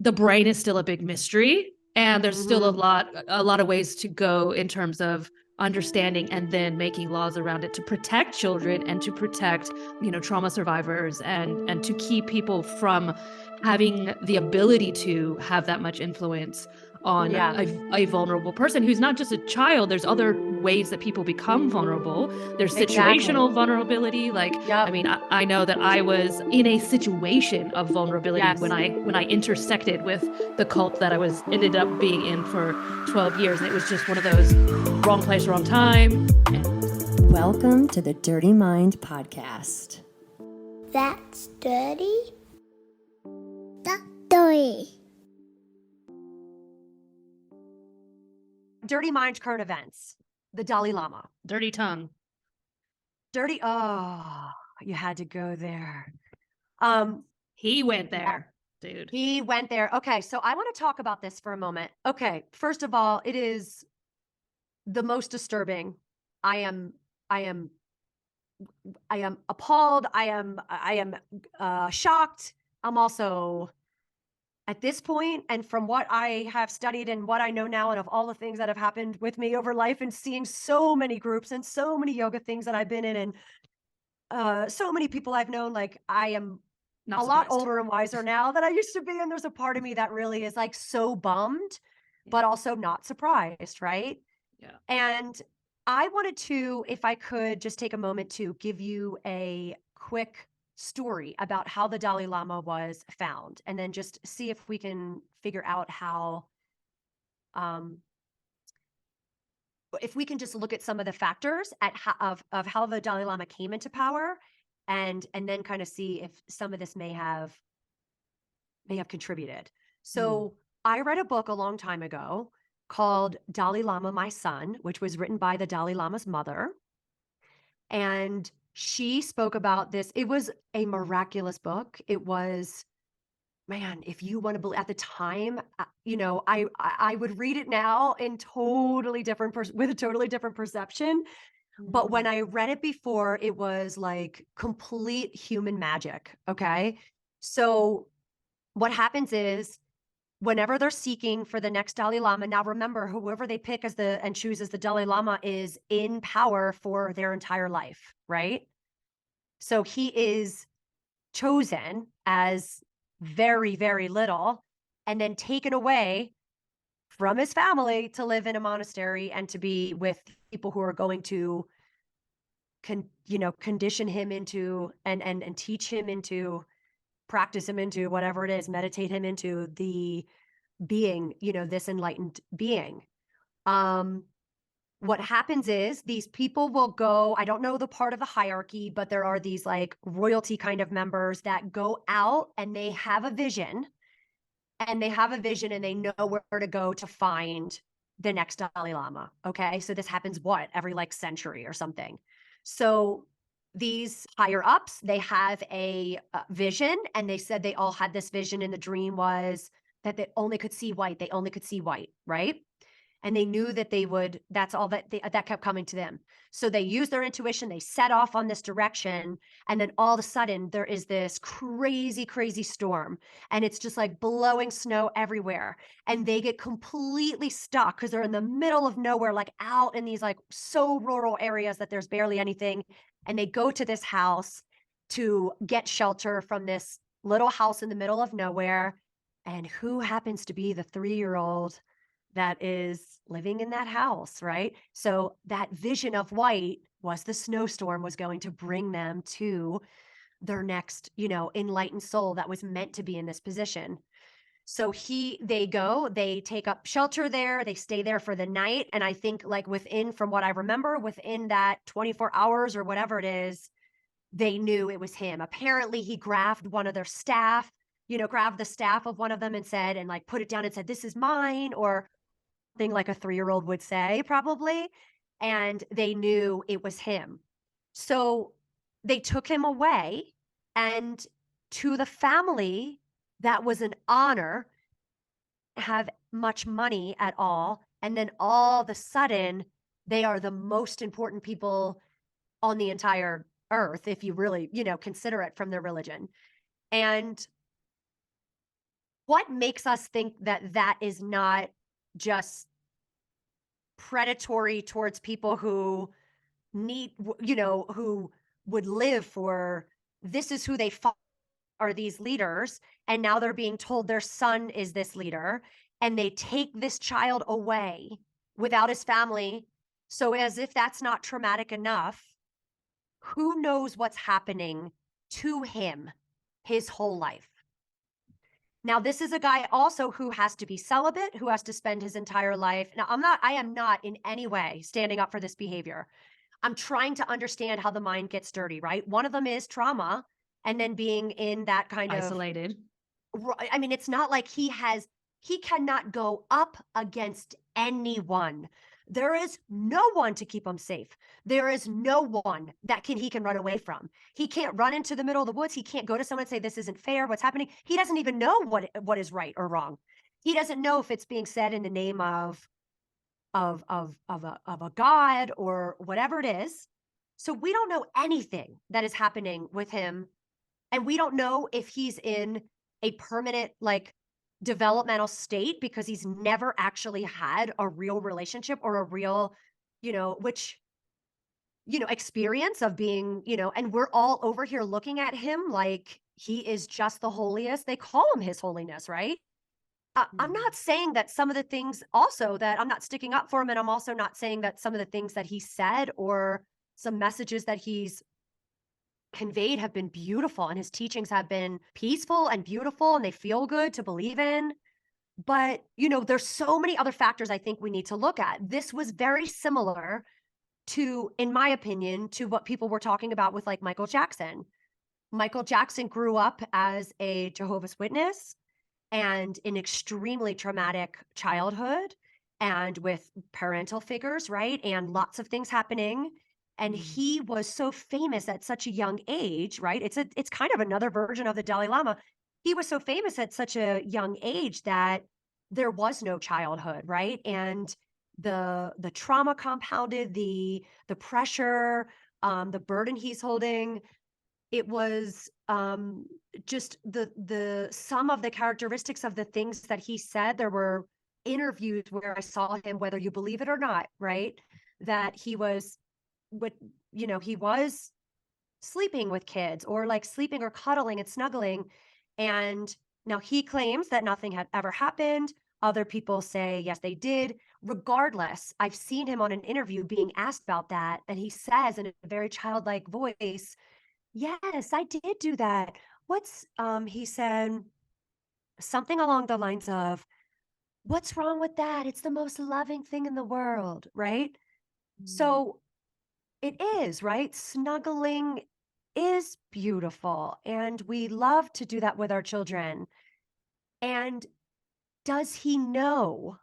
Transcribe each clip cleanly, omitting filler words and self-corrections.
the brain is still a big mystery, and there's still a lot of ways to go in terms of understanding and then making laws around it to protect children and to protect, trauma survivors and to keep people from having the ability to have that much influence on a vulnerable person who's not just a child. There's other ways that people become vulnerable. There's situational vulnerability. I know that I was in a situation of vulnerability when I intersected with the cult that I ended up being in for 12 years. And it was just one of those wrong place, wrong time. Welcome to the Dirty Mind Podcast. That's dirty? That's dirty. Dirty Mind current events. The Dalai Lama. Dirty tongue. Oh, you had to go there. He went there, dude. He went there. Okay, so I want to talk about this for a moment. Okay, first of all, it is the most disturbing. I am appalled. I am shocked. I'm also, at this point, and from what I have studied and what I know now, and of all the things that have happened with me over life and seeing so many groups and so many yoga things that I've been in and so many people I've known, like I am Not a lot surprised. older and wiser now than I used to be. And there's a part of me that really is like so bummed, but also not surprised, right? Yeah. And I wanted to, if I could, just take a moment to give you a quick story about how the Dalai Lama was found, and then just see if we can figure out how, if we can just look at some of the factors of how the Dalai Lama came into power, and then kind of see if some of this may have contributed. So I read a book a long time ago called Dalai Lama, My Son, which was written by the Dalai Lama's mother. And she spoke about this. It was a miraculous book. It was, man, if you want to believe, at the time, I would read it now in totally different, with a totally different perception. But when I read it before, it was like complete human magic. Okay. So what happens is, whenever they're seeking for the next Dalai Lama, now remember, whoever they pick and choose as the Dalai Lama is in power for their entire life, right? So he is chosen as very, very little and then taken away from his family to live in a monastery and to be with people who are going to condition him into and teach him into, practice him into, whatever it is, meditate him into the being, this enlightened being. What happens is these people will go, I don't know the part of the hierarchy, but there are these like royalty kind of members that go out and they have a vision, and they know where to go to find the next Dalai Lama. Okay. So this happens every like century or something. So these higher ups, they have a vision, and they said they all had this vision, and the dream was that they only could see white. They only could see white, right? And they knew that they would, that's all that that kept coming to them. So they used their intuition, they set off on this direction, and then all of a sudden there is this crazy, crazy storm, and it's just like blowing snow everywhere. And they get completely stuck because they're in the middle of nowhere, like out in these like so rural areas that there's barely anything. And they go to this house to get shelter from this little house in the middle of nowhere. And who happens to be the 3-year-old that is living in that house, right? So that vision of white was the snowstorm was going to bring them to their next, enlightened soul that was meant to be in this position. So they take up shelter there, they stay there for the night. And I think like from what I remember, within that 24 hours or whatever it is, they knew it was him. Apparently he grabbed one of their staff, grabbed the staff of one of them and said, and like put it down and said, "This is mine," or thing like a 3-year-old would say probably. And they knew it was him. So they took him away, and to the family, that was an honor, have much money at all. And then all of a sudden, they are the most important people on the entire earth, if you really, consider it from their religion. And what makes us think that that is not just predatory towards people who need, who would live for, this is who they are, these leaders, and now they're being told their son is this leader, and they take this child away without his family. So as if that's not traumatic enough, who knows what's happening to him his whole life. Now, this is a guy also who has to be celibate, who has to spend his entire life. Now, I am not in any way standing up for this behavior. I'm trying to understand how the mind gets dirty, right? One of them is trauma, and then being in that kind Isolated. I mean, it's not like he cannot go up against anyone. There is no one to keep him safe. There is no one that he can run away from. He can't run into the middle of the woods. He can't go to someone and say, this isn't fair. What's happening? He doesn't even know what is right or wrong. He doesn't know if it's being said in the name of a god or whatever it is. So we don't know anything that is happening with him. And we don't know if he's in a permanent, like, developmental state because he's never actually had a real relationship or a real, experience of being, and we're all over here looking at him like he is just the holiest. They call him his holiness, right? I'm not saying that some of the things also that I'm not sticking up for him. And I'm also not saying that some of the things that he said or some messages that he's conveyed have been beautiful, and his teachings have been peaceful and beautiful, and they feel good to believe in. But, there's so many other factors I think we need to look at. This was very similar to, in my opinion, to what people were talking about with like Michael Jackson. Michael Jackson grew up as a Jehovah's Witness and an extremely traumatic childhood and with parental figures, right? And lots of things happening. And he was so famous at such a young age, right? It's kind of another version of the Dalai Lama. He was so famous at such a young age that there was no childhood, right? And the trauma compounded, the pressure, the burden he's holding. It was just the some of the characteristics of the things that he said. There were interviews where I saw him, whether you believe it or not, right? That he was he was sleeping with kids or like sleeping or cuddling and snuggling. And now he claims that nothing had ever happened. Other people say, yes, they did. Regardless, I've seen him on an interview being asked about that. And he says in a very childlike voice, yes, I did do that. He said something along the lines of, what's wrong with that? It's the most loving thing in the world, right? So it is, right? Snuggling is beautiful, and we love to do that with our children. And does he know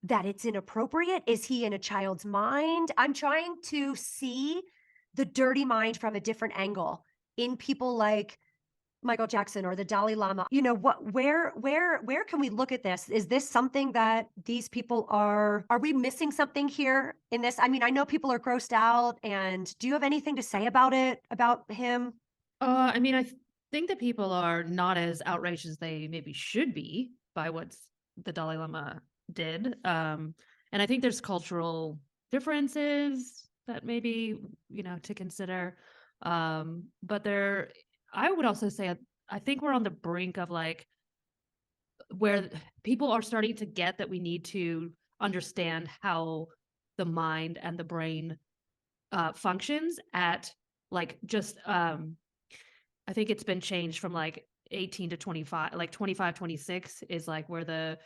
that it's inappropriate? Is he in a child's mind? I'm trying to see the dirty mind from a different angle in people like Michael Jackson or the Dalai Lama. Where can we look at this? Is this something that these people are we missing something here in this? I mean, I know people are grossed out, and do you have anything to say about him? I mean, think that people are not as outraged as they maybe should be by what the Dalai Lama did. And I think there's cultural differences that maybe, to consider. But I would also say, I think we're on the brink of like where people are starting to get that we need to understand how the mind and the brain functions at like just, I think it's been changed from like 18 to 25, like 25, 26 is like where the,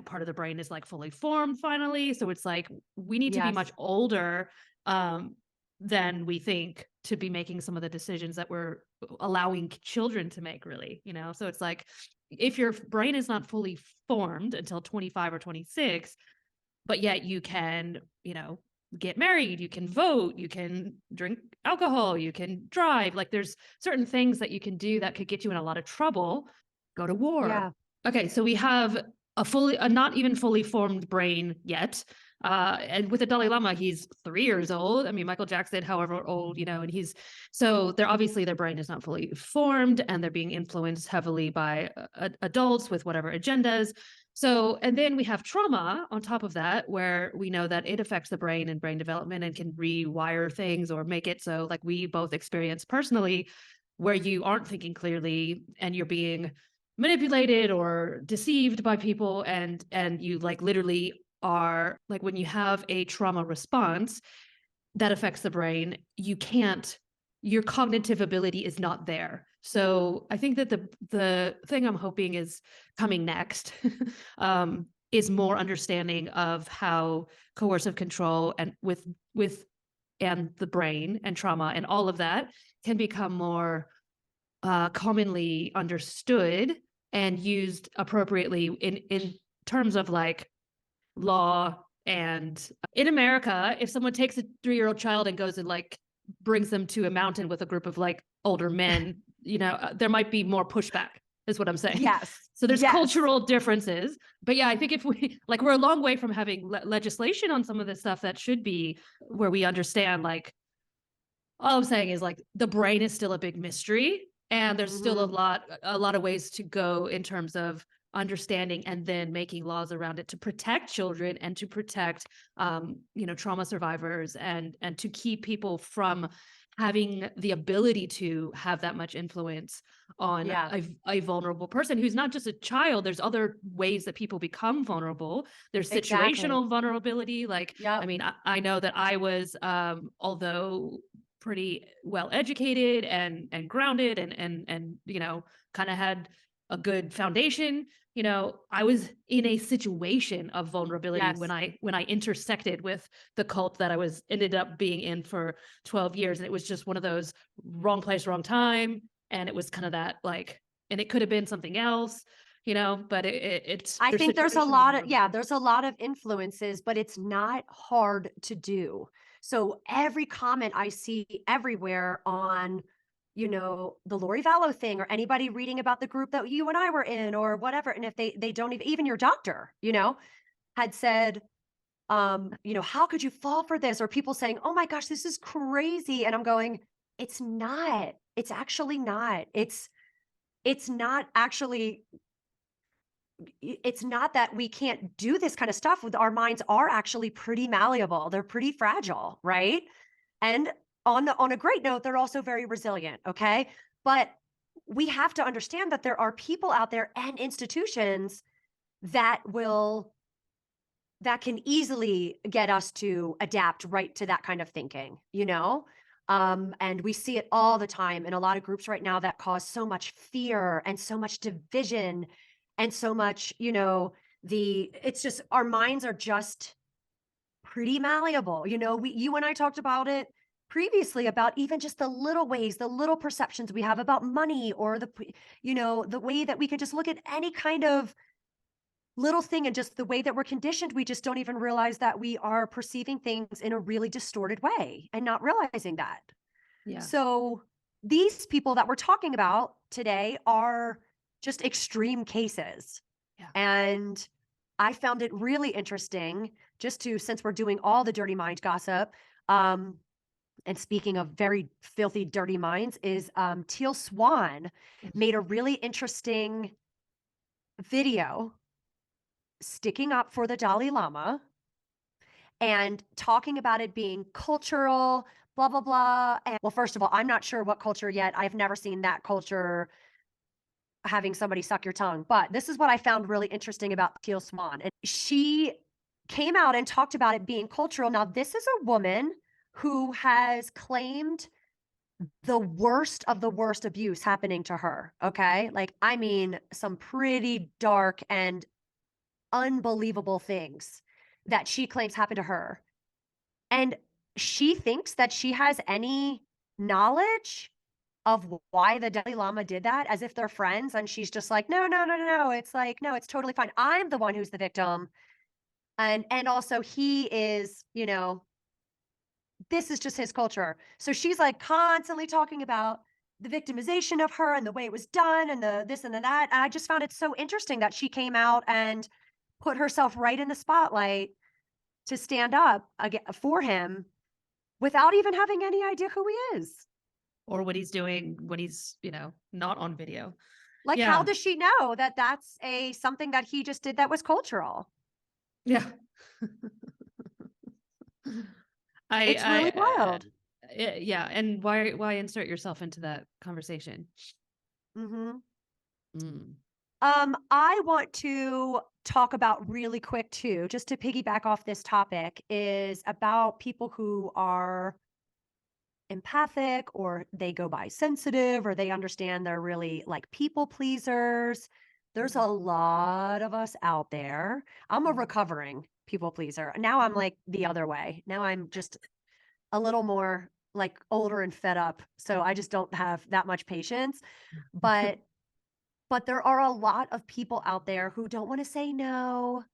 part of the brain is like fully formed finally. So it's like, we need to be much older than we think to be making some of the decisions that we're allowing children to make, really, So it's like, if your brain is not fully formed until 25 or 26, but yet you can, get married, you can vote, you can drink alcohol, you can drive. Like there's certain things that you can do that could get you in a lot of trouble. Go to war. Yeah. Okay, so we have a not even fully formed brain yet. And with the Dalai Lama, he's 3 years old. I mean, Michael Jackson, however old, and so they're obviously their brain is not fully formed and they're being influenced heavily by adults with whatever agendas. So, and then we have trauma on top of that, where we know that it affects the brain and brain development and can rewire things or make it so, like we both experience personally, where you aren't thinking clearly and you're being manipulated or deceived by people, and you like literally are like, when you have a trauma response that affects the brain, your cognitive ability is not there. So I think that the thing I'm hoping is coming next is more understanding of how coercive control and with and the brain and trauma and all of that can become more commonly understood and used appropriately in terms of like law. And in America, if someone takes a 3-year-old child and goes and like brings them to a mountain with a group of like older men, there might be more pushback, is what I'm saying. Yes. So there's Yes. cultural differences. But yeah, I think if we like, we're a long way from having legislation on some of this stuff that should be where we understand, like, all I'm saying is like the brain is still a big mystery, and there's still a lot of ways to go in terms of understanding and then making laws around it to protect children and to protect trauma survivors, and to keep people from having the ability to have that much influence on a vulnerable person who's not just a child. There's other ways that people become vulnerable. There's situational vulnerability. Like, I mean, I know that I was, although pretty well educated and grounded and kind of had a good foundation, I was in a situation of vulnerability when I intersected with the cult that I ended up being in for 12 years. And it was just one of those wrong place, wrong time. And it was kind of that, like, and it could have been something else, but it's, I think there's a lot of influences, but it's not hard to do. So every comment I see everywhere on, the Lori Vallow thing, or anybody reading about the group that you and I were in or whatever. And if they don't even your doctor, had said, how could you fall for this? Or people saying, oh my gosh, this is crazy. And I'm going, it's not, it's actually not, it's not actually, it's not that we can't do this kind of stuff. Our minds are actually pretty malleable. They're pretty fragile, right? And on a great note, they're also very resilient, okay? But we have to understand that there are people out there and institutions that can easily get us to adapt right to that kind of thinking, and we see it all the time in a lot of groups right now that cause so much fear and so much division and so much, it's just, our minds are just pretty malleable. You and I talked about it previously, about even just the little ways, the little perceptions we have about money, or the way that we can just look at any kind of little thing, and just the way that we're conditioned, we just don't even realize that we are perceiving things in a really distorted way and not realizing that. Yeah. So these people that we're talking about today are just extreme cases. Yeah. And I found it really interesting since we're doing all the dirty mind gossip, and speaking of very filthy, dirty minds, is Teal Swan made a really interesting video sticking up for the Dalai Lama and talking about it being cultural, blah, blah, blah. And well, first of all, I'm not sure what culture yet. I've never seen that culture having somebody suck your tongue. But this is what I found really interesting about Teal Swan. And she came out and talked about it being cultural. Now, this is a woman who has claimed the worst of the worst abuse happening to her. Okay. Like, I mean, some pretty dark and unbelievable things that she claims happened to her. And she thinks that she has any knowledge of why the Dalai Lama did that, as if they're friends. And she's just like, no. It's like, no, it's totally fine. I'm the one who's the victim. And also he is, this is just his culture. So she's like constantly talking about the victimization of her and the way it was done and the this and the that. And I just found it so interesting that she came out and put herself right in the spotlight to stand up for him without even having any idea who he is. Or what he's doing when he's, not on video. Like, Yeah. how does she know that that's something that he just did that was cultural? Yeah. It's really wild. Yeah. And why insert yourself into that conversation? Mm-hmm. Mm. I want to talk about really quick too, just to piggyback off this topic, is about people who are empathic, or they go by sensitive, or they understand they're really like people pleasers. There's a lot of us out there. I'm a recovering people pleaser. Now I'm like the other way. Now I'm just a little more like older and fed up. So I just don't have that much patience. But there are a lot of people out there who don't want to say no,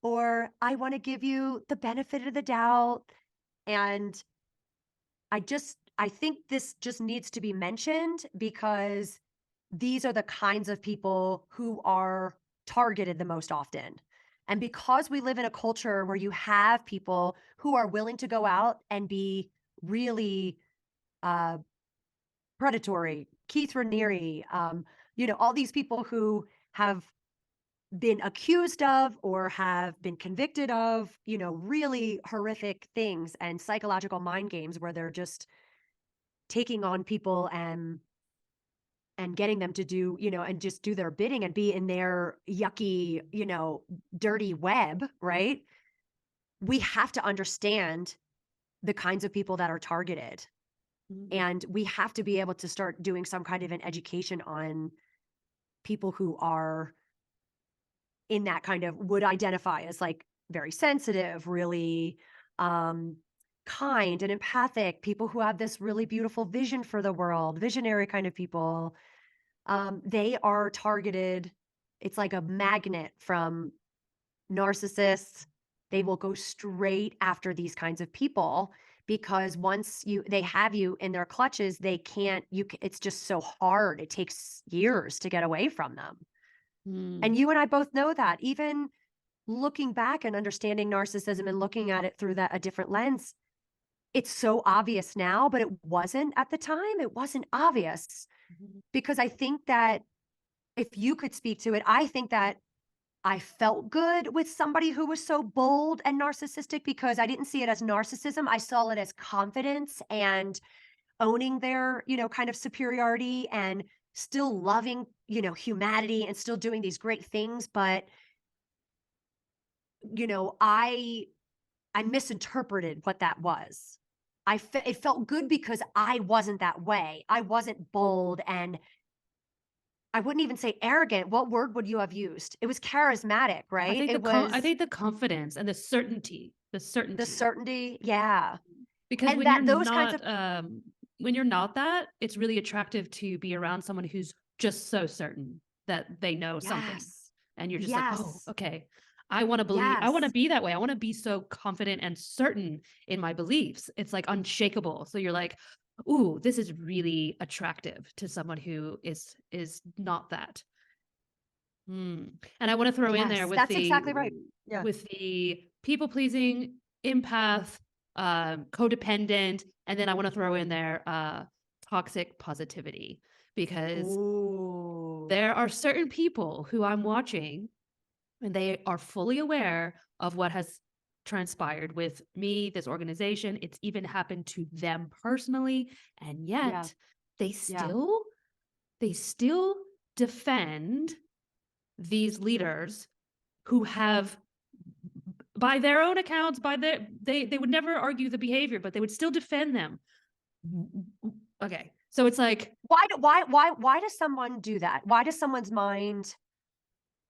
or I want to give you the benefit of the doubt. And I think this just needs to be mentioned, because these are the kinds of people who are targeted the most often. And because we live in a culture where you have people who are willing to go out and be really uh, predatory, Keith Raniere, all these people who have been accused of or have been convicted of, really horrific things and psychological mind games where they're just taking on people and getting them to do, and just do their bidding and be in their yucky, dirty web, right? We have to understand the kinds of people that are targeted. And we have to be able to start doing some kind of an education on people who are in that kind of, would identify as like very sensitive, really kind and empathic, people who have this really beautiful vision for the world, visionary kind of people. They are targeted. It's like a magnet from narcissists. They will go straight after these kinds of people, because once they have you in their clutches, they can't, it's just so hard. It takes years to get away from them. And you and I both know that. Even looking back and understanding narcissism and looking at it through a different lens, it's so obvious now, but it wasn't at the time. It wasn't obvious, because I think that if you could speak to it, I think that I felt good with somebody who was so bold and narcissistic, because I didn't see it as narcissism. I saw it as confidence and owning their, kind of superiority, and still loving, humanity, and still doing these great things. But, I misinterpreted what that was. It felt good because I wasn't that way. I wasn't bold, and I wouldn't even say arrogant. What word would you have used? It was charismatic, right? I think the confidence and the certainty. The certainty. Yeah. Because and that those kinds of when you're not that, it's really attractive to be around someone who's just so certain that they know something. Yes. And you're just like, oh, Yes. okay. I want to believe, I want to Yes. be that way. I want to be so confident and certain in my beliefs. It's like unshakable. So you're like, ooh, this is really attractive to someone who is not that. And I want to throw in there with that's exactly right. Yeah. with the people pleasing, empath, codependent, and then I want to throw in there toxic positivity, because there are certain people who I'm watching and they are fully aware of what has transpired with me, this organization. It's even happened to them personally, and yet they still defend these leaders who have, by their own accounts, they would never argue the behavior, but they would still defend them. Okay. So it's like, why does someone do that? Why does someone's mind,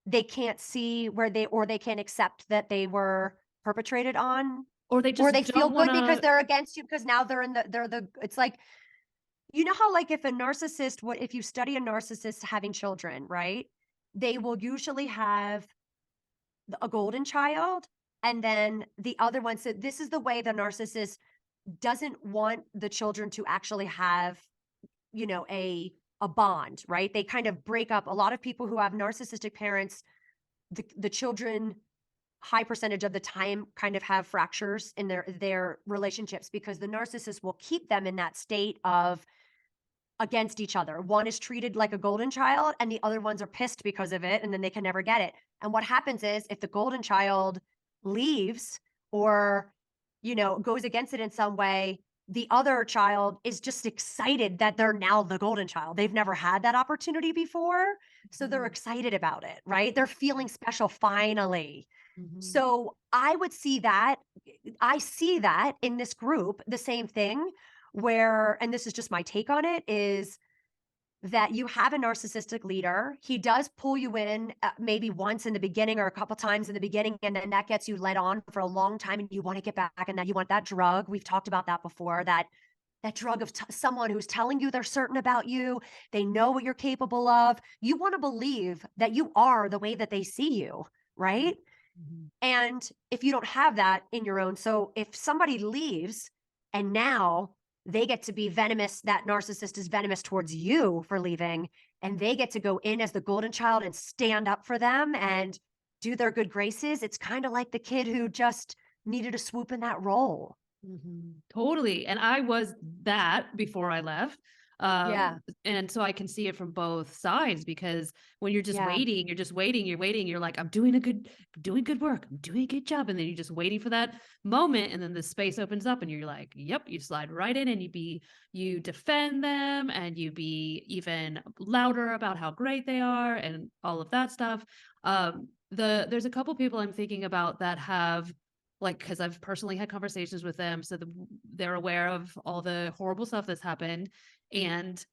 they can't see where they can't accept that they were perpetrated on, or they feel good because they're against you, because now it's like, how, like, if you study a narcissist having children, right? They will usually have a golden child, and then the other one. So this is the way the narcissist doesn't want the children to actually have, a bond, right? They kind of break up. A lot of people who have narcissistic parents, the children high percentage of the time kind of have fractures in their relationships, because the narcissist will keep them in that state of against each other. One is treated like a golden child and the other ones are pissed because of it, and then they can never get it. And what happens is if the golden child leaves or, goes against it in some way, the other child is just excited that they're now the golden child. They've never had that opportunity before. So they're excited about it, right? They're feeling special finally. So I would see that. I see that in this group, the same thing where, and this is just my take on it, is that you have a narcissistic leader. He does pull you in maybe once in the beginning or a couple times in the beginning, and then that gets you led on for a long time and you want to get back, and that you want that drug. We've talked about that before, that drug of someone who's telling you they're certain about you. They know what you're capable of. You want to believe that you are the way that they see you, right? And if you don't have that in your own, so if somebody leaves and now they get to be venomous, that narcissist is venomous towards you for leaving, and they get to go in as the golden child and stand up for them and do their good graces, it's kind of like the kid who just needed to swoop in that role. Totally. And I was that before I left. Yeah. And so I can see it from both sides, because when you're just Yeah. waiting, you're waiting, you're like, I'm doing good work. I'm doing a good job. And then you're just waiting for that moment. And then the space opens up and you're like, yep, you slide right in and you defend them and you be even louder about how great they are and all of that stuff. There's a couple people I'm thinking about that have, like, because I've personally had conversations with them, so they're aware of all the horrible stuff that's happened, and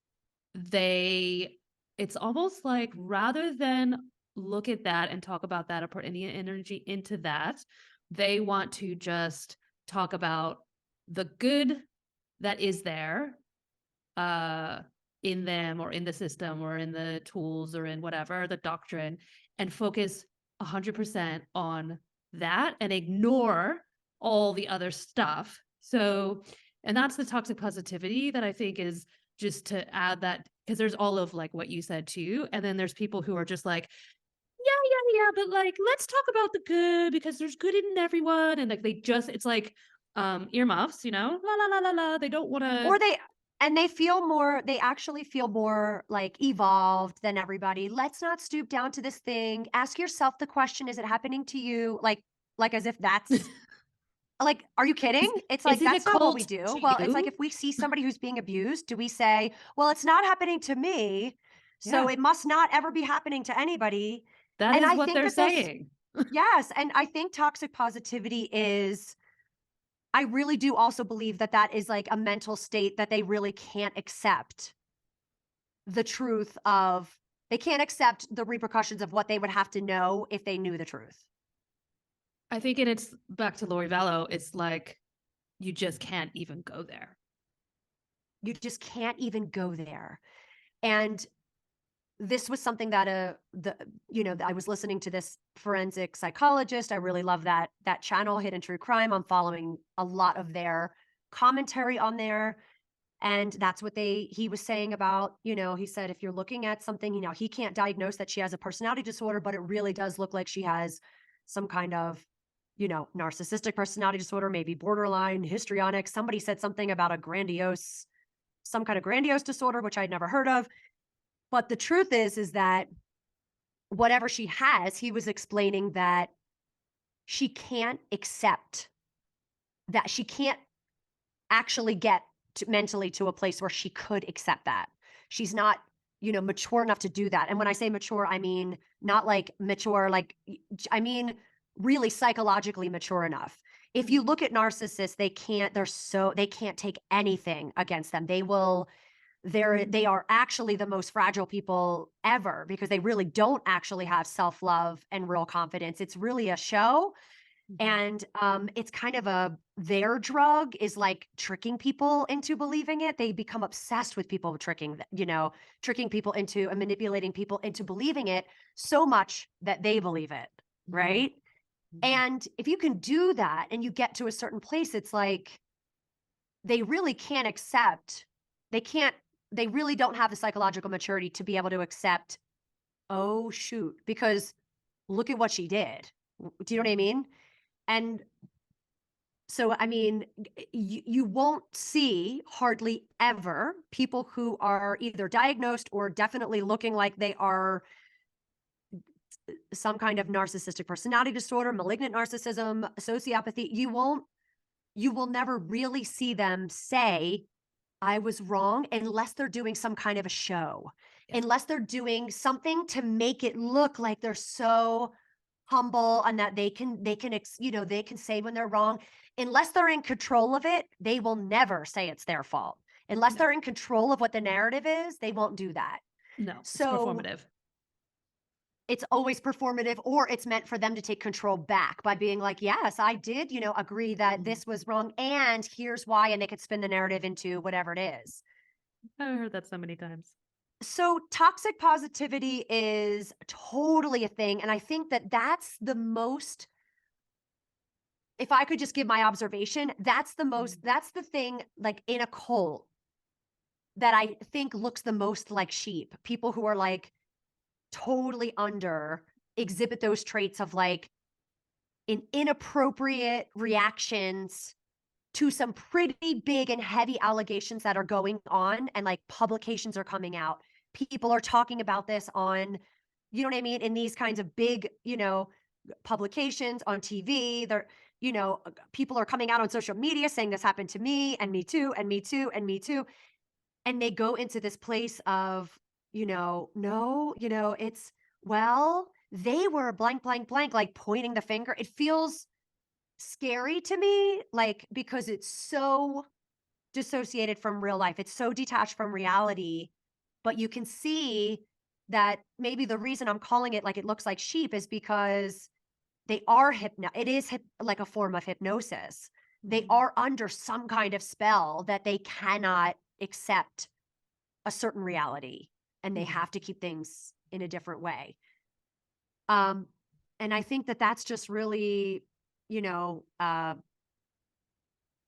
it's almost like, rather than look at that and talk about that or put any energy into that, they want to just talk about the good that is there in them or in the system or in the tools or in whatever, the doctrine, and focus 100% on that and ignore all the other stuff. So, and that's the toxic positivity that I think is, just to add that, because there's all of like what you said too. And then there's people who are just like, yeah, but like, let's talk about the good because there's good in everyone. And like, it's like earmuffs, la la la la la. They don't want to, Or they actually feel more like evolved than everybody. Let's not stoop down to this thing. Ask yourself the question, is it happening to you? Like as if that's like, are you kidding? It's is like, it a that's not what we cult do. to Well, it's like you? if we see somebody who's being abused, do we say, well, it's not happening to me, so Yeah, it must not ever be happening to anybody? that And is I what think they're that there's, saying. yes, and I think toxic positivity is, I really do also believe that that is like a mental state that they really can't accept the truth of, they can't accept the repercussions of what they would have to know if they knew the truth. I think, and it's back to Lori Vallow, it's like, you just can't even go there. You just can't even go there. And this was something that I was listening to this forensic psychologist. I really love that channel, Hidden True Crime. I'm following a lot of their commentary on there. And that's what he was saying about, he said, if you're looking at something, he can't diagnose that she has a personality disorder, but it really does look like she has some kind of, narcissistic personality disorder, maybe borderline, histrionic. Somebody said something about some kind of grandiose disorder, which I'd never heard of. But the truth is that whatever she has, he was explaining that she can't accept that, she can't actually get mentally to a place where she could accept that. She's not, mature enough to do that. And when I say mature, I mean not like mature, I mean really psychologically mature enough. If you look at narcissists, they can't take anything against them. They are actually the most fragile people ever, because they really don't actually have self-love and real confidence. It's really a show. And it's kind of their drug is like tricking people into believing it. They become obsessed with people tricking people into and manipulating people into believing it so much that they believe it, right? And if you can do that and you get to a certain place, it's like they really can't accept, they really don't have the psychological maturity to be able to accept, oh shoot, because look at what she did. Do you know what I mean? And so, I mean, you won't see hardly ever people who are either diagnosed or definitely looking like they are some kind of narcissistic personality disorder, malignant narcissism, sociopathy. You will never really see them say, I was wrong, unless they're doing some kind of a show, unless they're doing something to make it look like they're so humble and that they can, they can say when they're wrong. Unless they're in control of it, they will never say it's their fault. Unless No. they're in control of what the narrative is, they won't do that. No, it's So performative. it's always performative, or it's meant for them to take control back by being like, yes, I did, agree that this was wrong. And here's why. And they could spin the narrative into whatever it is. I've heard that so many times. So toxic positivity is totally a thing. And I think that that's the most, if I could just give my observation, that's the thing like in a cult that I think looks the most like sheep. People who are like totally exhibit those traits of like inappropriate reactions to some pretty big and heavy allegations that are going on, and like publications are coming out. People are talking about this on, you know what I mean, in these kinds of big, publications on TV. They're, people are coming out on social media saying this happened to me and me too, and me too, and me too. And they go into this place of, no, it's, well, they were blank, blank, blank, like pointing the finger. It feels scary to me, like, because it's so dissociated from real life. It's so detached from reality. But you can see that maybe the reason I'm calling it like it looks like sheep is because they are it is like a form of hypnosis. They are under some kind of spell that they cannot accept a certain reality, and they have to keep things in a different way. And I think that that's just really,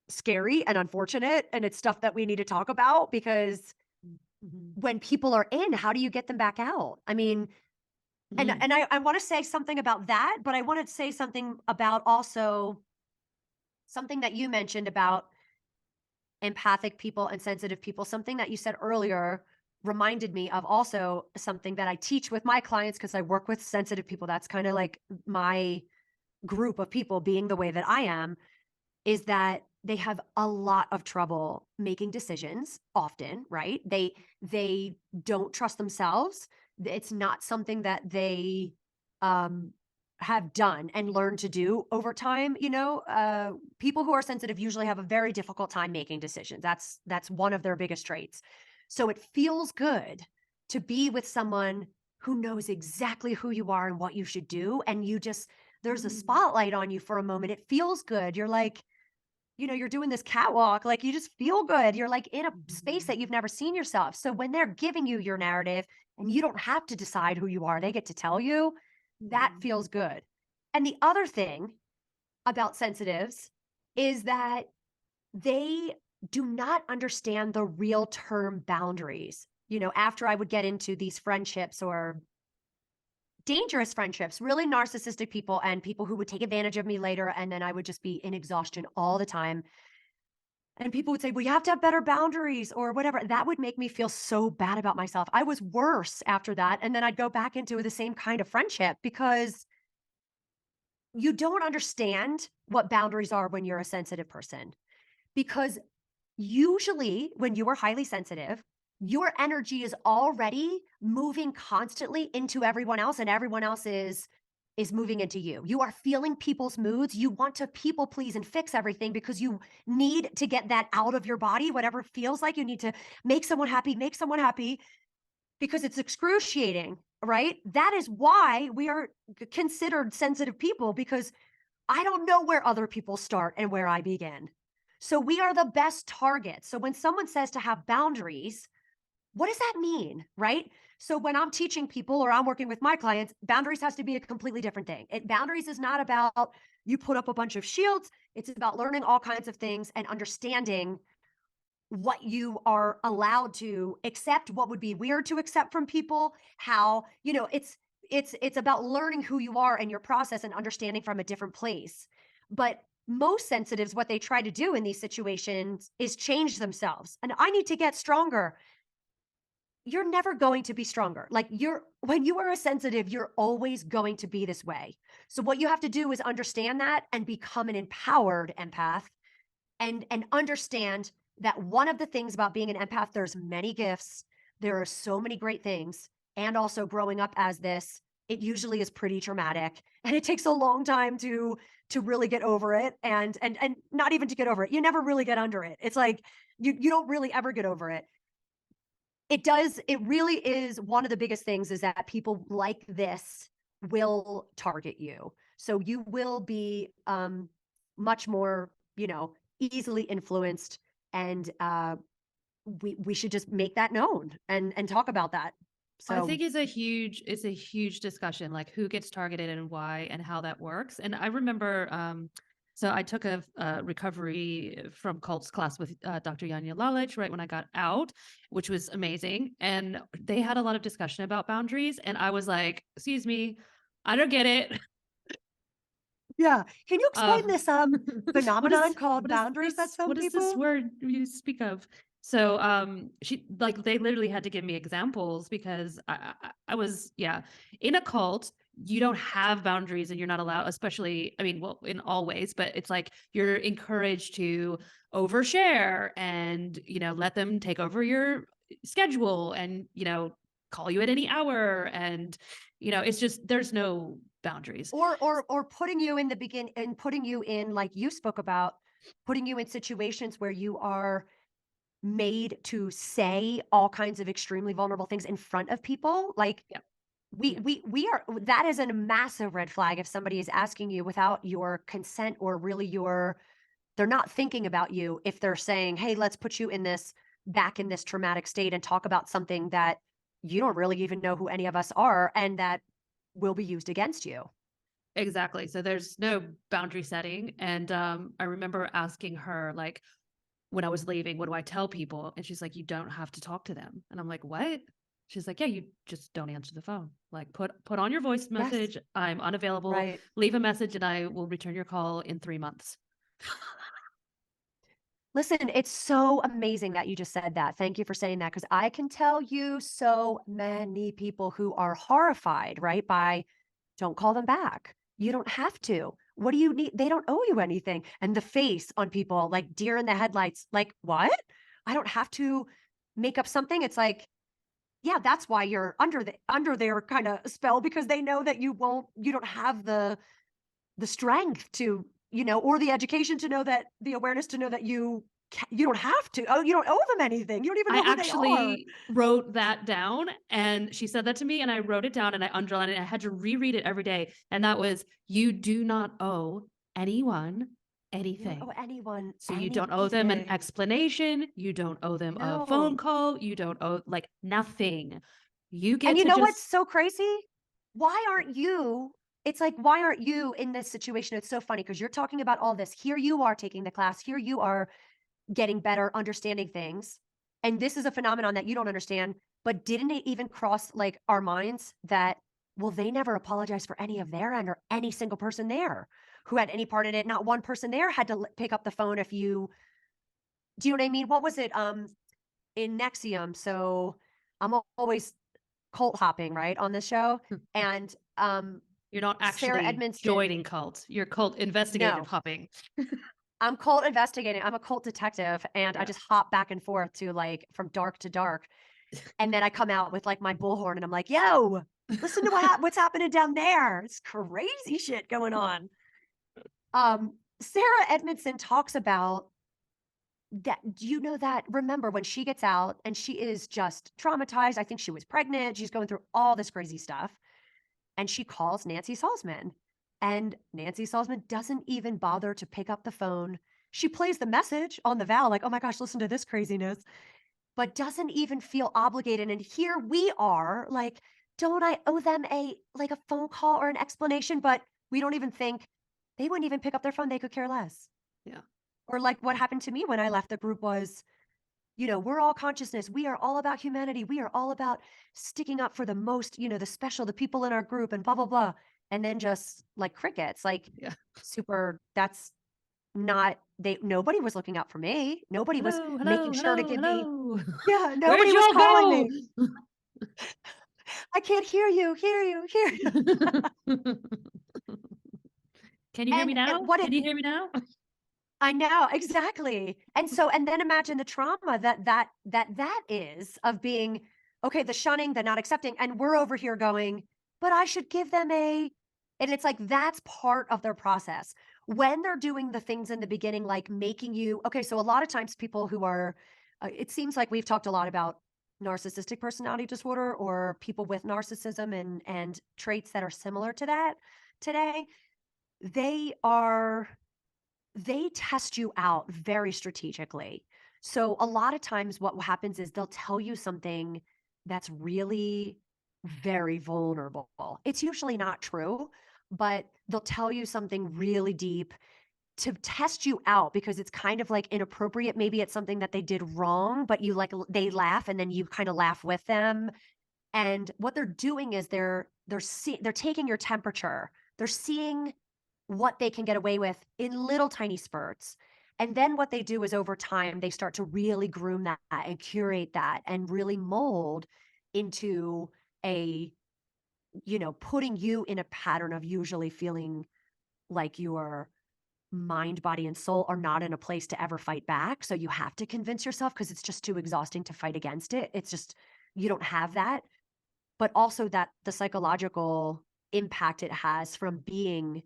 scary and unfortunate. And it's stuff that we need to talk about, because when people are in, how do you get them back out? I mean, and I want to say something about that, but I want to say something about also something that you mentioned about empathic people and sensitive people. Something that you said earlier reminded me of also something that I teach with my clients, because I work with sensitive people. That's kind of like my group of people, being the way that I am, is that they have a lot of trouble making decisions often, right? They don't trust themselves. It's not something that they have done and learned to do over time. People who are sensitive usually have a very difficult time making decisions. That's one of their biggest traits. So it feels good to be with someone who knows exactly who you are and what you should do. And there's a spotlight on you for a moment. It feels good. You're like, you're doing this catwalk, like you just feel good. You're like in a space that you've never seen yourself. So when they're giving you your narrative and you don't have to decide who you are, they get to tell you, that feels good. And the other thing about sensitives is that they do not understand the real term boundaries. After I would get into these friendships or dangerous friendships, really narcissistic people and people who would take advantage of me later, and then I would just be in exhaustion all the time. And people would say, well, you have to have better boundaries or whatever. That would make me feel so bad about myself. I was worse after that. And then I'd go back into the same kind of friendship, because you don't understand what boundaries are when you're a sensitive person. Because usually when you are highly sensitive, your energy is already moving constantly into everyone else, and everyone else is moving into you. You are feeling people's moods. You want to people please and fix everything because you need to get that out of your body, whatever it feels like. You need to make someone happy, because it's excruciating, right? That is why we are considered sensitive people, because I don't know where other people start and where I begin. So we are the best targets. So when someone says to have boundaries, what does that mean, right? So when I'm teaching people or I'm working with my clients, boundaries has to be a completely different thing. Boundaries is not about you put up a bunch of shields. It's about learning all kinds of things and understanding what you are allowed to accept, what would be weird to accept from people, how, it's about learning who you are and your process and understanding from a different place. But most sensitives, what they try to do in these situations is change themselves. And I need to get stronger. You're never going to be stronger. Like when you are a sensitive, you're always going to be this way. So what you have to do is understand that and become an empowered empath and understand that one of the things about being an empath, there's many gifts. There are so many great things. And also growing up as this, it usually is pretty traumatic and it takes a long time to really get over it and not even to get over it. You never really get under it. It's like you don't really ever get over it. It really is one of the biggest things is that people like this will target you. So you will be much more, easily influenced, and we should just make that known and talk about that. So I think it's a huge discussion, like who gets targeted and why and how that works. And I remember, so I took a recovery from cults class with Dr. Yanya Lalich right when I got out, which was amazing. And they had a lot of discussion about boundaries. And I was like, excuse me, I don't get it. yeah. Can you explain this phenomenon called what is boundaries that some what is people? this word you speak of? So they literally had to give me examples because I was in a cult. You don't have boundaries and you're not allowed, especially, I mean, well, in all ways, but it's like you're encouraged to overshare and, let them take over your schedule and, call you at any hour. And, it's just, there's no boundaries. Or putting you in the begin and putting you in, like you spoke about, putting you in situations where you are made to say all kinds of extremely vulnerable things in front of people. Like Yep. we are, that is a massive red flag if somebody is asking you without your consent or really they're not thinking about you. If they're saying, hey, let's put you back in this traumatic state and talk about something that you don't really even know who any of us are and that will be used against you. Exactly. So there's no boundary setting. And I remember asking her, like, when I was leaving, what do I tell people? And she's like, you don't have to talk to them. And I'm like, what? She's like, yeah, you just don't answer the phone. Like put on your voice message. Yes. I'm unavailable. Right. Leave a message and I will return your call in 3 months. Listen, it's so amazing that you just said that. Thank you for saying that because I can tell you so many people who are horrified, right, by don't call them back. You don't have to. What do you need? They don't owe you anything. And the face on people like deer in the headlights, like, what? I don't have to make up something. It's like, yeah, that's why you're under their kind of spell because they know that you don't have the strength to, or the education to know that the awareness to know that you don't have to. Oh, you don't owe them anything. You don't even know I who they are. actually wrote that down and she said that to me and I wrote it down and I underlined it. I had to reread it every day. And that was, you do not owe anyone anything. You don't owe anyone. So you don't owe them an explanation. You don't owe them a phone call. You don't owe like nothing. You get And you to know just... what's so crazy? Why aren't you? It's like, why aren't you in this situation? It's so funny because you're talking about all this. Here you are taking the class. Here you are getting better, understanding things. And this is a phenomenon that you don't understand. But didn't it even cross like our minds that, well, they never apologized for any of their end or any single person there who had any part in it? Not one person there had to pick up the phone if you, do you know what I mean? What was it? In Nexium. So I'm always cult hopping, right, on this show. And You're not Sarah actually Edmondson. joining cult. You're cult investigative No. hopping. I'm cult investigating. I'm a cult detective, and I Yeah. just hop back and forth to like from dark to dark. And then I come out with like my bullhorn and I'm like, yo, listen to what's happening down there. It's crazy shit going on. Sarah Edmondson talks about that. Do you know that? Remember when she gets out and she is just traumatized. I think she was pregnant. She's going through all this crazy stuff. And she calls Nancy Salzman. And Nancy Salzman doesn't even bother to pick up the phone. She plays the message on the Val, like, oh my gosh, listen to this craziness, but doesn't even feel obligated. And here we are, like, don't I owe them a phone call or an explanation? But we don't even think they wouldn't even pick up their phone. They could care less. Yeah. Or like what happened to me when I left the group was, we're all consciousness. We are all about humanity. We are all about sticking up for the most, the special, the people in our group and blah, blah, blah. And then just like crickets, like Yeah. super, that's not, nobody was looking out for me. Nobody was Hello, making hello, sure to hello, give me, hello. yeah, Where did nobody you was all calling me. go? I can't hear you, hear you, hear you. Can you hear me And now? what Can it, you hear me now? I know, exactly. And so, and then imagine the trauma that is of being, okay, the shunning, the not accepting, and we're over here going, but I should give them and it's like, that's part of their process. When they're doing the things in the beginning, like making you, okay, so a lot of times people who are, it seems like we've talked a lot about narcissistic personality disorder or people with narcissism and traits that are similar to that today. They are, they test you out very strategically. So a lot of times what happens is they'll tell you something that's really very vulnerable. It's usually not true, but they'll tell you something really deep to test you out because it's kind of like inappropriate. Maybe it's something that they did wrong, but you like, they laugh and then you kind of laugh with them. And what they're doing is they're taking your temperature. They're seeing what they can get away with in little tiny spurts. And then what they do is over time, they start to really groom that and curate that and really mold into a, putting you in a pattern of usually feeling like your mind, body, and soul are not in a place to ever fight back. So you have to convince yourself because it's just too exhausting to fight against it. It's just, you don't have that. But also that the psychological impact it has from being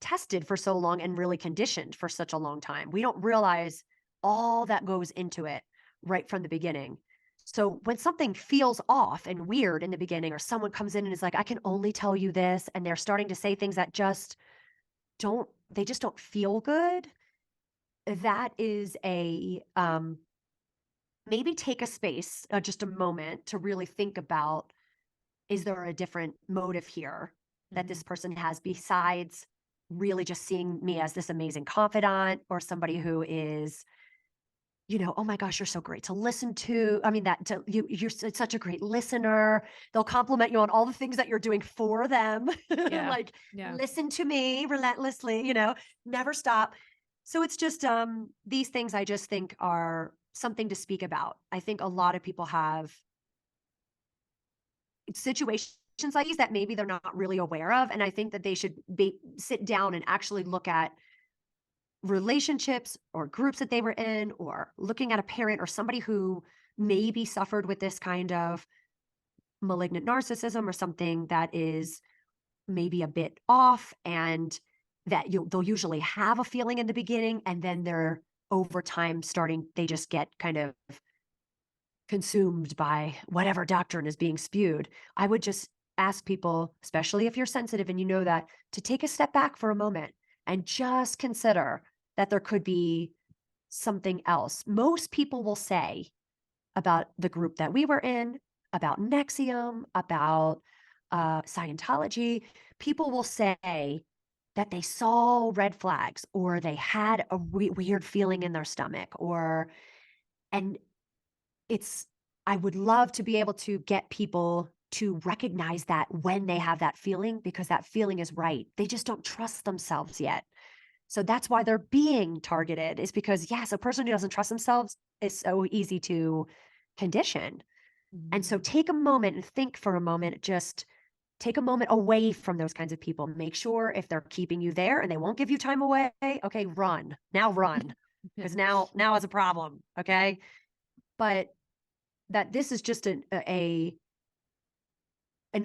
tested for so long and really conditioned for such a long time. We don't realize all that goes into it right from the beginning. So when something feels off and weird in the beginning, or someone comes in and is like, I can only tell you this, and they're starting to say things that just they just don't feel good. That is maybe take a space, just a moment to really think about, is there a different motive here that this person has besides really just seeing me as this amazing confidant or somebody who is, oh my gosh, you're so great to listen to. I mean, you're such a great listener. They'll compliment you on all the things that you're doing for them. Yeah. Like, Yeah. listen to me relentlessly, never stop. So it's just these things I just think are something to speak about. I think a lot of people have situations like these that maybe they're not really aware of. And I think that they should sit down and actually look at relationships or groups that they were in, or looking at a parent or somebody who maybe suffered with this kind of malignant narcissism or something that is maybe a bit off, and that they'll usually have a feeling in the beginning, and then they're over time they just get kind of consumed by whatever doctrine is being spewed. I would just ask people, especially if you're sensitive and you know that, to take a step back for a moment and just consider that there could be something else. Most people will say about the group that we were in, about Nexium, about Scientology, people will say that they saw red flags or they had a weird feeling in their stomach, and I would love to be able to get people to recognize that when they have that feeling, because that feeling is right. They just don't trust themselves yet. So that's why they're being targeted, is because, yes, a person who doesn't trust themselves is so easy to condition. And so take a moment and think for a moment, just take a moment away from those kinds of people. Make sure if they're keeping you there and they won't give you time away, okay, run. Now run. Because now is a problem. Okay. But that this is just an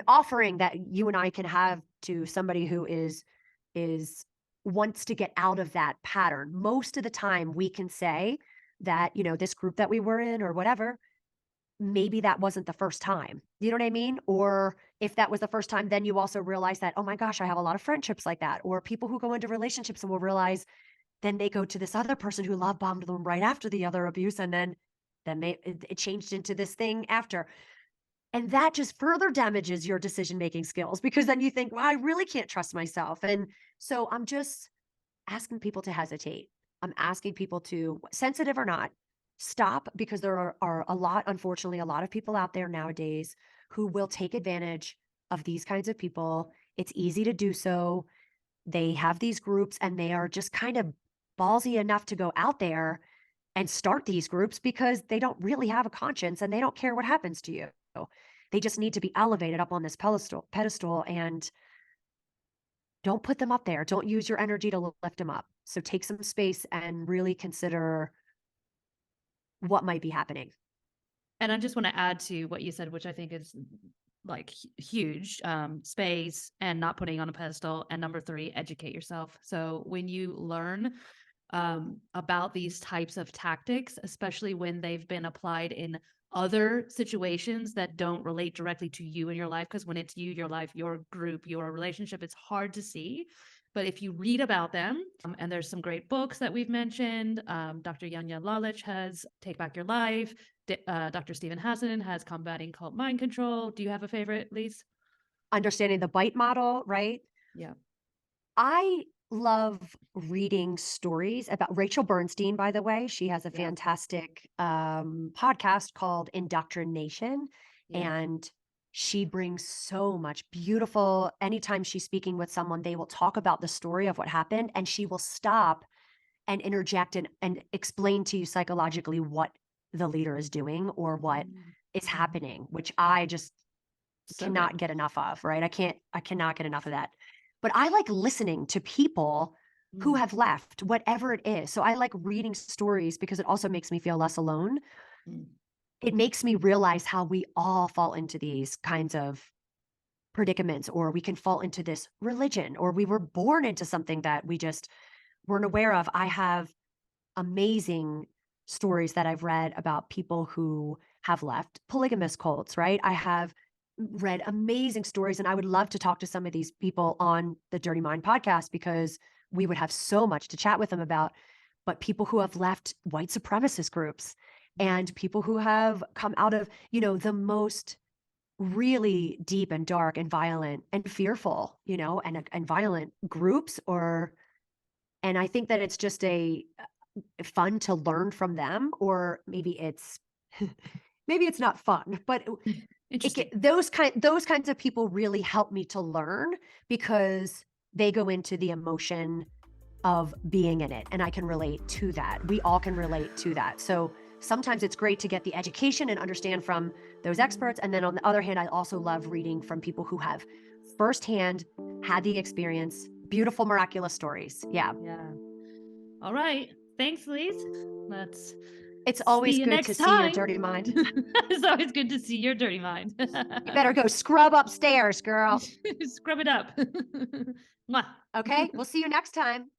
offering that you and I can have to somebody who is wants to get out of that pattern. Most of the time we can say that, this group that we were in or whatever, maybe that wasn't the first time. You know what I mean? Or if that was the first time, then you also realize that, oh my gosh, I have a lot of friendships like that. Or people who go into relationships and will realize then they go to this other person who love bombed them right after the other abuse. And then it changed into this thing after. And that just further damages your decision-making skills, because then you think, well, I really can't trust myself. And so I'm just asking people to hesitate. I'm asking people to, sensitive or not, stop, because there are unfortunately, a lot of people out there nowadays who will take advantage of these kinds of people. It's easy to do so. They have these groups and they are just kind of ballsy enough to go out there and start these groups because they don't really have a conscience and they don't care what happens to you. They just need to be elevated up on this pedestal, and don't put them up there. Don't use your energy to lift them up. So take some space and really consider what might be happening. And I just want to add to what you said, which I think is like huge, space and not putting on a pedestal. And number 3, educate yourself. So when you learn about these types of tactics, especially when they've been applied in other situations that don't relate directly to you in your life, because when it's you, your life, your group, your relationship, it's hard to see. But if you read about them, and there's some great books that we've mentioned, Dr. Janja Lalich has Take Back Your Life. Dr. Stephen Hassan has Combating Cult Mind Control. Do you have a favorite, Lise? Understanding the bite model, right? Yeah. I love reading stories about Rachel Bernstein, by the way. She has a Yeah. fantastic podcast called Indoctrination. Yeah. And she brings so much beautiful, anytime she's speaking with someone, they will talk about the story of what happened, and she will stop and interject and explain to you psychologically what the leader is doing or what is happening, which I just So cannot good. get enough of, right? I cannot get enough of that. But I like listening to people who have left, whatever it is. So I like reading stories because it also makes me feel less alone. Mm. It makes me realize how we all fall into these kinds of predicaments, or we can fall into this religion, or we were born into something that we just weren't aware of. I have amazing stories that I've read about people who have left polygamous cults, right? I have read amazing stories, and I would love to talk to some of these people on the Dirty Mind podcast because we would have so much to chat with them about. But people who have left white supremacist groups, and people who have come out of, the most really deep and dark and violent and fearful, and violent groups, and I think that it's just fun to learn from them, or maybe it's not fun, but Interesting. those kinds of people really help me to learn because they go into the emotion of being in it, and I can relate to that. We all can relate to that. So sometimes it's great to get the education and understand from those experts, and then on the other hand, I also love reading from people who have firsthand had the experience. Beautiful, miraculous stories. Yeah. Yeah. All right. Thanks, Lise. Let's It's always see you good next to see your time. dirty mind. It's always good to see your dirty mind. You better go scrub upstairs, girl. Scrub it up. Mwah. Okay, we'll see you next time.